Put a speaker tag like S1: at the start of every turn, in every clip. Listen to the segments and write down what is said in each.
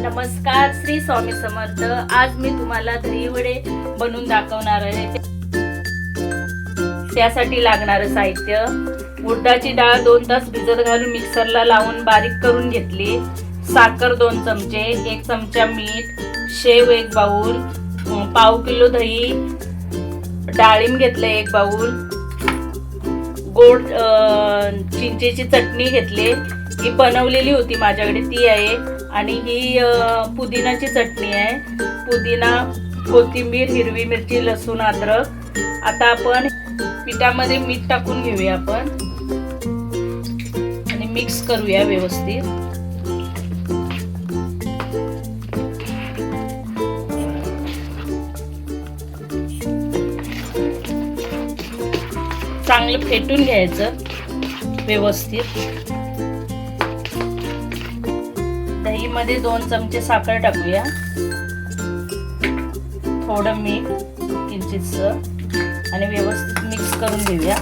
S1: नमस्कार, श्री स्वामी समर्थ। आज मी तुम्हाला दही वडे बनवून दाखवणार आहे। त्यासाठी लागणारं साहित्य: उडदाची डाळ 2 तास भिजत घालून मिक्सरला लावून बारीक करून घेतली, साखर 2 चमचे, 1 चमचा मीठ, शेव 1 बाउल, पाव किलो दही, डाळिंब घेतलं 1 बाउल, गोड चिंचेची चटणी घेतली, ही बनवलेली होती माझ्याकडे ती आहे, आणि ही पुदिनाची चटणी आहे, पुदिना, कोथिंबीर, हिरवी मिरची, लसूण, अद्रक। आता आपण पिठामध्ये मीठ टाकून घेऊया आपण आणि मिक्स करूया व्यवस्थित। चांगलं फेटून घ्यायचं व्यवस्थित। दही मध्ये 2 चमचे साखर टाकूया, थोडं मीठ किंचितसं, आणि व्यवस्थित मिक्स करून घेऊया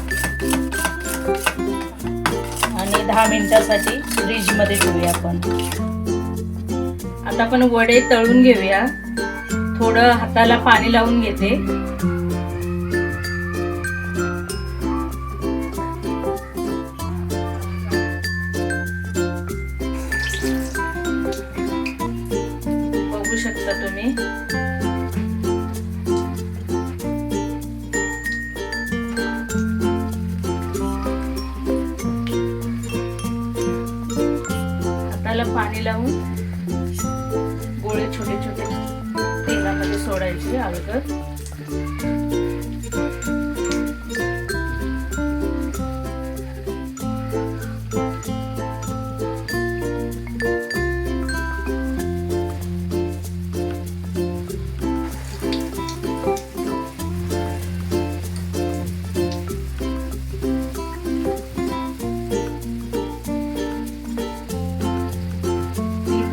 S1: आणि 10 मिनिटासाठी फ्रीज मध्ये ठेवूया आपण। आता आपण वडे तळून घेऊया। थोडं हाताला पाणी लावून घेते। बघू शकता तुम्ही, हाताला पाणी लावून गोळे छोटे छोटे तेलामध्ये सोडायचे अलगद।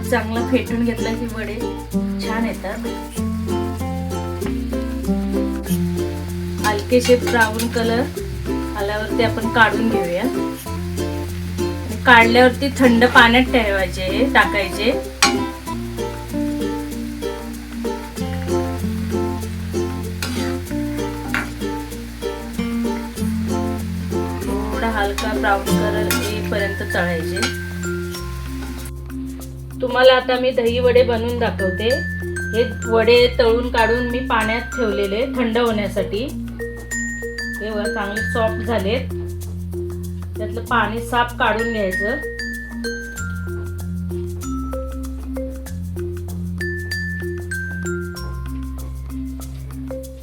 S1: चांगलं फेटून घेतलं की वडे छान येतात। हलकेसे ब्राऊन कलर आल्यावरती आपण काढून घेऊया। काढल्यावरती थंड पाण्यात ठेवायचे, टाकायचे। थोडा हलका ब्राऊन कलर येईपर्यंत तळायचे। तुम्हाला आता मी दही वडे बनवून दाखवते। हे वडे तळून काढून मी पाण्यात ठेवलेले थंड होण्यासाठी। हे चांगले सॉफ्ट झालेत। त्यातलं पाणी साफ काढून घ्यायचं।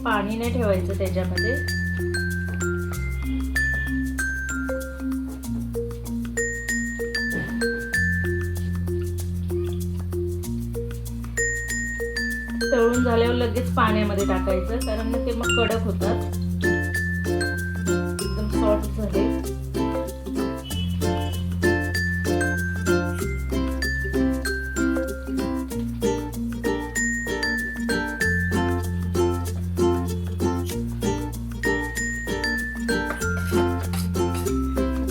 S1: पाणी नाही ठेवायचं त्याच्यामध्ये। तळून झाल्यावर लगेच पाण्यामध्ये टाकायचं, कारण ते मग कडक होतात। एकदम सॉफ्ट झाले।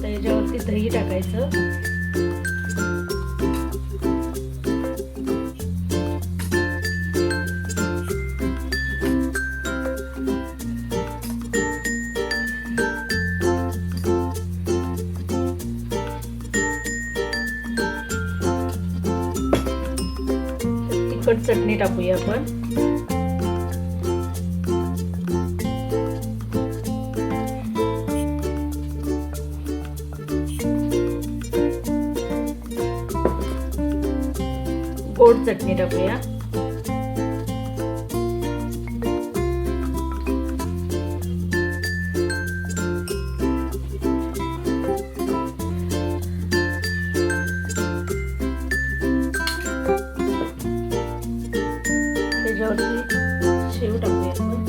S1: त्याच्यावरती दही टाकायचं। तिखट चटणी टाकूया आपण। गोड चटणी टाकूया। शेव टाकूया आपण।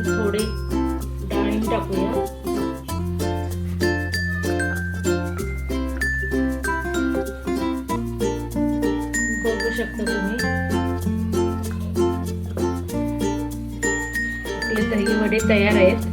S1: थोडे डाळिंब टाकूया। बघू शकता तुम्ही, आपले दही वडे तयार आहेत।